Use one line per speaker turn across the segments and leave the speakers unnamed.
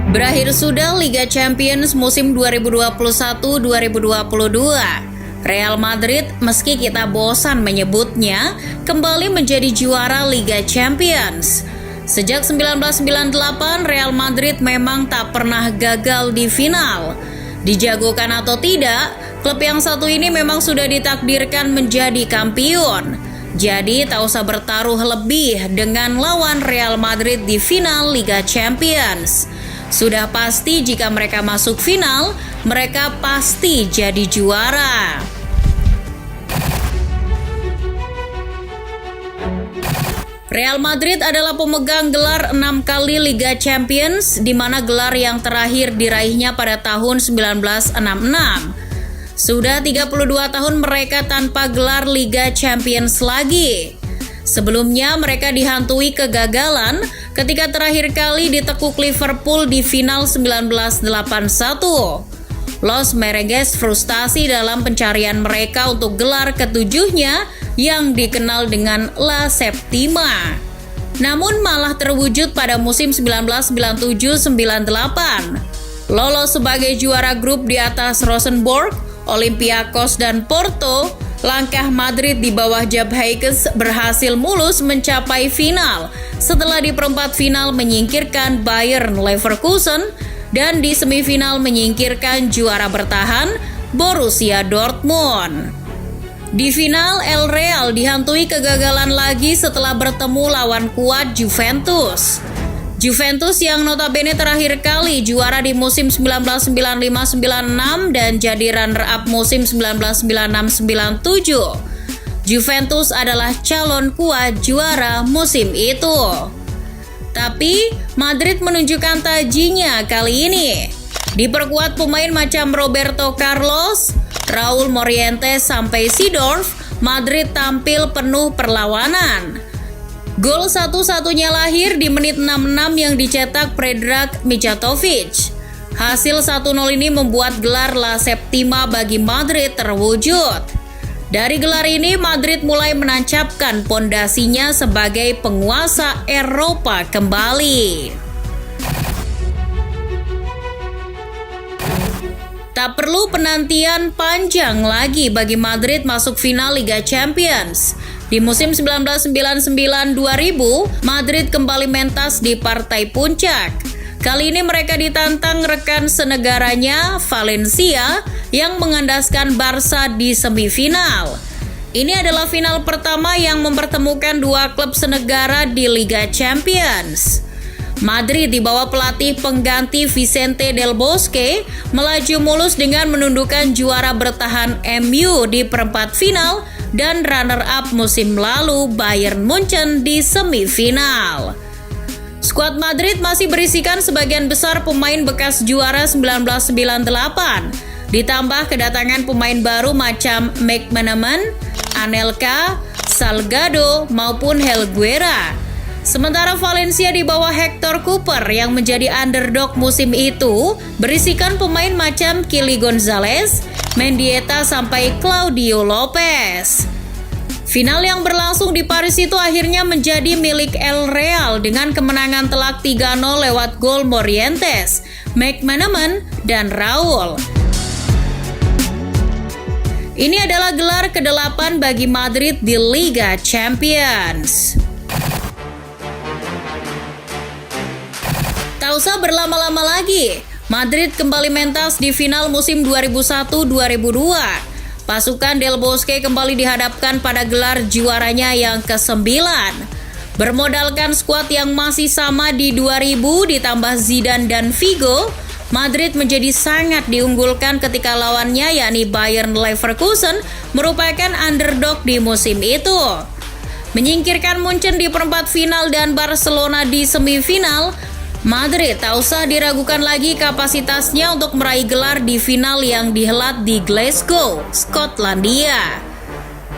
Berakhir sudah Liga Champions musim 2021-2022. Real Madrid, meski kita bosan menyebutnya, kembali menjadi juara Liga Champions. Sejak 1998, Real Madrid memang tak pernah gagal di final. Dijagokan atau tidak, klub yang satu ini memang sudah ditakdirkan menjadi kampion. Jadi tak usah bertaruh lebih dengan lawan Real Madrid di final Liga Champions. Sudah pasti jika mereka masuk final, mereka pasti jadi juara. Real Madrid adalah pemegang gelar 6 kali Liga Champions, di mana gelar yang terakhir diraihnya pada tahun 1966. Sudah 32 tahun mereka tanpa gelar Liga Champions lagi. Sebelumnya mereka dihantui kegagalan ketika terakhir kali ditekuk Liverpool di final 1981. Los Merengues frustasi dalam pencarian mereka untuk gelar ketujuhnya yang dikenal dengan La Septima. Namun malah terwujud pada musim 1997-98. Lolos sebagai juara grup di atas Rosenborg, Olympiakos dan Porto, langkah Madrid di bawah Jupp Heynckes berhasil mulus mencapai final setelah di perempat final menyingkirkan Bayer Leverkusen dan di semifinal menyingkirkan juara bertahan Borussia Dortmund. Di final, El Real dihantui kegagalan lagi setelah bertemu lawan kuat Juventus. Juventus yang notabene terakhir kali juara di musim 1995-96 dan jadi runner-up musim 1996-97. Juventus adalah calon kuat juara musim itu. Tapi Madrid menunjukkan tajinya kali ini. Diperkuat pemain macam Roberto Carlos, Raúl Morientes sampai Seedorf, Madrid tampil penuh perlawanan. Gol satu-satunya lahir di menit 66 yang dicetak Predrag Mijatovic. Hasil 1-0 ini membuat gelar La Septima bagi Madrid terwujud. Dari gelar ini, Madrid mulai menancapkan pondasinya sebagai penguasa Eropa kembali. Tak perlu penantian panjang lagi bagi Madrid masuk final Liga Champions. Di musim 1999-2000, Madrid kembali mentas di partai puncak. Kali ini mereka ditantang rekan senegaranya, Valencia, yang mengandaskan Barca di semifinal. Ini adalah final pertama yang mempertemukan dua klub senegara di Liga Champions. Madrid di bawah pelatih pengganti Vicente Del Bosque melaju mulus dengan menundukkan juara bertahan MU di perempat final dan runner-up musim lalu Bayern Munchen di semifinal. Skuad Madrid masih berisikan sebagian besar pemain bekas juara 1998, ditambah kedatangan pemain baru macam McManaman, Anelka, Salgado maupun Helguera. Sementara Valencia di bawah Hector Cooper yang menjadi underdog musim itu berisikan pemain macam Kili Gonzalez, Mendieta sampai Claudio Lopez. Final yang berlangsung di Paris itu akhirnya menjadi milik El Real dengan kemenangan telak 3-0 lewat gol Morientes, McManaman, dan Raúl. Ini adalah gelar ke-8 bagi Madrid di Liga Champions. Tak usah berlama-lama lagi, Madrid kembali mentas di final musim 2001-2002. Pasukan Del Bosque kembali dihadapkan pada gelar juaranya yang ke-9. Bermodalkan skuad yang masih sama di 2000 ditambah Zidane dan Figo, Madrid menjadi sangat diunggulkan ketika lawannya yakni Bayer Leverkusen merupakan underdog di musim itu. Menyingkirkan Munchen di perempat final dan Barcelona di semifinal, Madrid tak usah diragukan lagi kapasitasnya untuk meraih gelar di final yang dihelat di Glasgow, Skotlandia.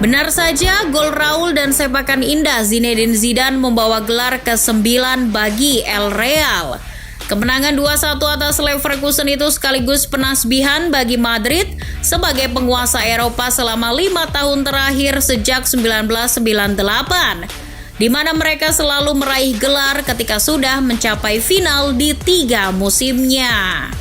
Benar saja, gol Raúl dan sepakan indah Zinedine Zidane membawa gelar ke-9 bagi El Real. Kemenangan 2-1 atas Leverkusen itu sekaligus penasbihan bagi Madrid sebagai penguasa Eropa selama 5 tahun terakhir sejak 1998. di mana mereka selalu meraih gelar ketika sudah mencapai final di 3 musimnya.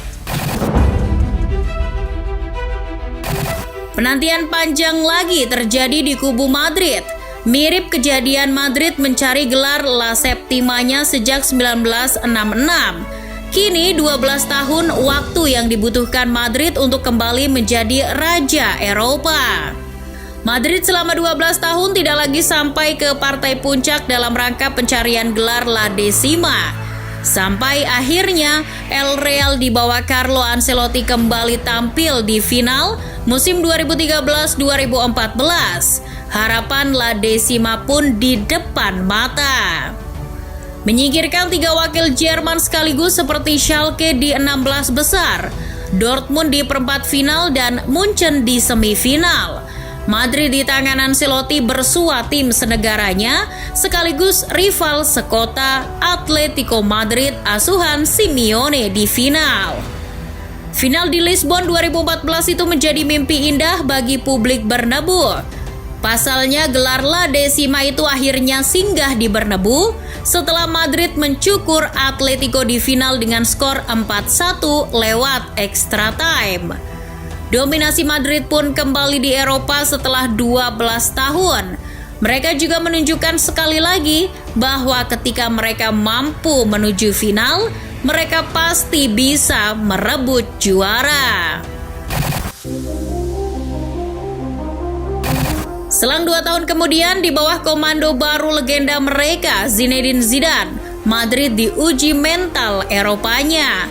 Penantian panjang lagi terjadi di kubu Madrid. Mirip kejadian Madrid mencari gelar La Septimanya sejak 1966. Kini 12 tahun waktu yang dibutuhkan Madrid untuk kembali menjadi raja Eropa. Madrid selama 12 tahun tidak lagi sampai ke partai puncak dalam rangka pencarian gelar La Decima. Sampai akhirnya El Real di bawah Carlo Ancelotti kembali tampil di final musim 2013-2014. Harapan La Decima pun di depan mata. Menyingkirkan 3 wakil Jerman sekaligus seperti Schalke di 16 besar, Dortmund di perempat final dan Munchen di semifinal. Madrid di tangan Ancelotti bersua tim senegaranya sekaligus rival sekota Atletico Madrid asuhan Simeone di final. Final di Lisbon 2014 itu menjadi mimpi indah bagi publik Bernabeu. Pasalnya gelar La Decima itu akhirnya singgah di Bernabeu setelah Madrid mencukur Atletico di final dengan skor 4-1 lewat extra time. Dominasi Madrid pun kembali di Eropa setelah 12 tahun. Mereka juga menunjukkan sekali lagi bahwa ketika mereka mampu menuju final, mereka pasti bisa merebut juara. Selang 2 tahun kemudian, di bawah komando baru legenda mereka, Zinedine Zidane, Madrid diuji mental Eropanya.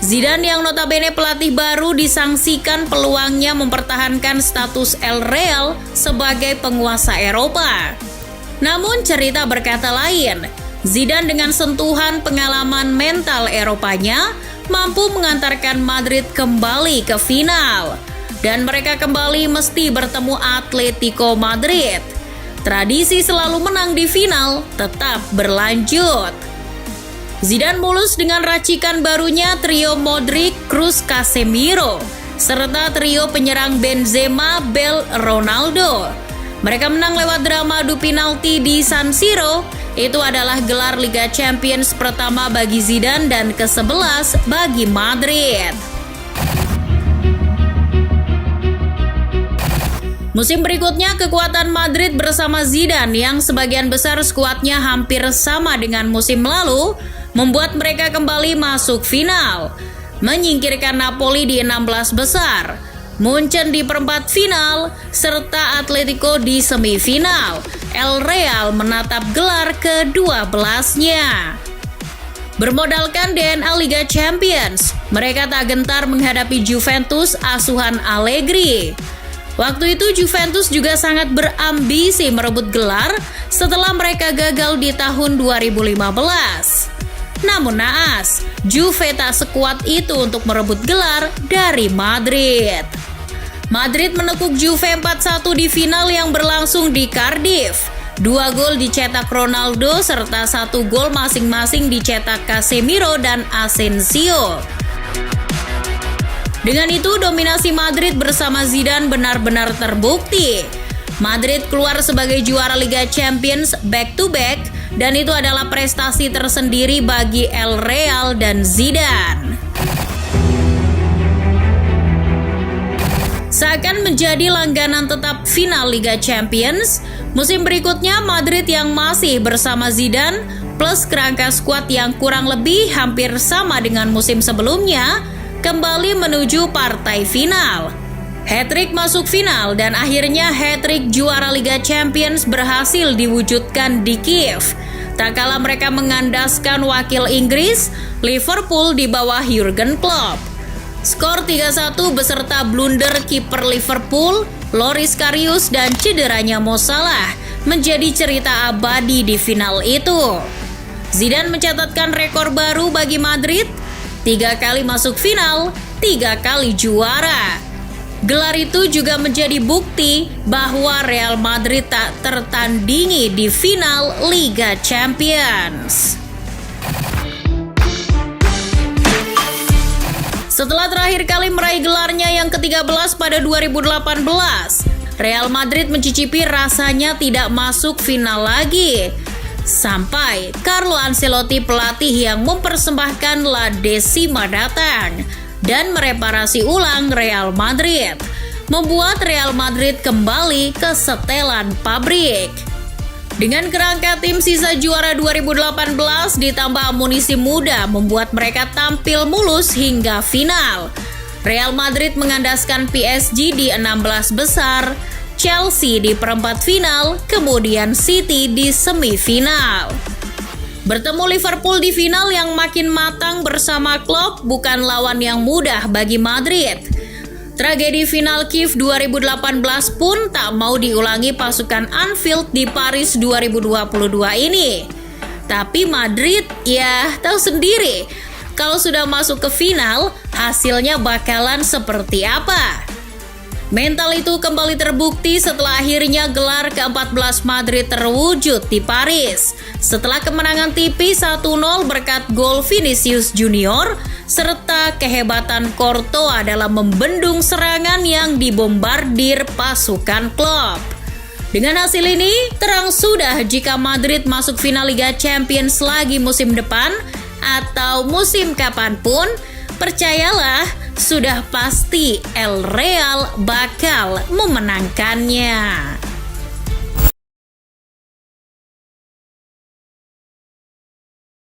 Zidane yang notabene pelatih baru disangsikan peluangnya mempertahankan status El Real sebagai penguasa Eropa. Namun cerita berkata lain, Zidane dengan sentuhan pengalaman mental Eropanya mampu mengantarkan Madrid kembali ke final. Dan mereka kembali mesti bertemu Atletico Madrid. Tradisi selalu menang di final tetap berlanjut. Zidane mulus dengan racikan barunya trio Modric, Kroos, Casemiro, serta trio penyerang Benzema, Bale, Ronaldo. Mereka menang lewat drama adu penalti di San Siro. Itu adalah gelar Liga Champions pertama bagi Zidane dan ke-11 bagi Madrid. Musim berikutnya kekuatan Madrid bersama Zidane yang sebagian besar skuadnya hampir sama dengan musim lalu membuat mereka kembali masuk final, menyingkirkan Napoli di 16 besar, Munchen di perempat final, serta Atletico di semifinal. El Real menatap gelar ke-12-nya. Bermodalkan DNA Liga Champions, mereka tak gentar menghadapi Juventus asuhan Allegri. Waktu itu Juventus juga sangat berambisi merebut gelar setelah mereka gagal di tahun 2015. Namun naas, Juve tak sekuat itu untuk merebut gelar dari Madrid. Madrid menekuk Juve 4-1 di final yang berlangsung di Cardiff. 2 gol dicetak Ronaldo serta 1 gol masing-masing dicetak Casemiro dan Asensio. Dengan itu, dominasi Madrid bersama Zidane benar-benar terbukti. Madrid keluar sebagai juara Liga Champions back-to-back, dan itu adalah prestasi tersendiri bagi El Real dan Zidane. Seakan menjadi langganan tetap final Liga Champions, musim berikutnya Madrid yang masih bersama Zidane plus kerangka skuad yang kurang lebih hampir sama dengan musim sebelumnya, kembali menuju partai final. Hat-trick masuk final dan akhirnya hat-trick juara Liga Champions berhasil diwujudkan di Kiev. Tak kala mereka mengandaskan wakil Inggris, Liverpool di bawah Jurgen Klopp. Skor 3-1 beserta blunder kiper Liverpool, Loris Karius dan cederanya Mo Salah menjadi cerita abadi di final itu. Zidane mencatatkan rekor baru bagi Madrid, 3 kali masuk final, 3 kali juara. Gelar itu juga menjadi bukti bahwa Real Madrid tak tertandingi di final Liga Champions. Setelah terakhir kali meraih gelarnya yang ke-13 pada 2018, Real Madrid mencicipi rasanya tidak masuk final lagi. sampai Carlo Ancelotti, pelatih yang mempersembahkan La Decima, datang dan mereparasi ulang Real Madrid, membuat Real Madrid kembali ke setelan pabrik. Dengan kerangka tim sisa juara 2018 ditambah amunisi muda membuat mereka tampil mulus hingga final. Real Madrid mengandaskan PSG di 16 besar, Chelsea di perempat final, kemudian City di semifinal. Bertemu Liverpool di final yang makin matang bersama Klopp bukan lawan yang mudah bagi Madrid. Tragedi final Kiev 2018 pun tak mau diulangi pasukan Anfield di Paris 2022 ini. Tapi Madrid ya tahu sendiri, kalau sudah masuk ke final, hasilnya bakalan seperti apa. Mental itu kembali terbukti setelah akhirnya gelar ke-14 Madrid terwujud di Paris. Setelah kemenangan tipis 1-0 berkat gol Vinicius Junior, serta kehebatan Courtois dalam membendung serangan yang dibombardir pasukan Klopp. Dengan hasil ini, terang sudah jika Madrid masuk final Liga Champions lagi musim depan atau musim kapanpun, percayalah, sudah pasti El Real bakal memenangkannya.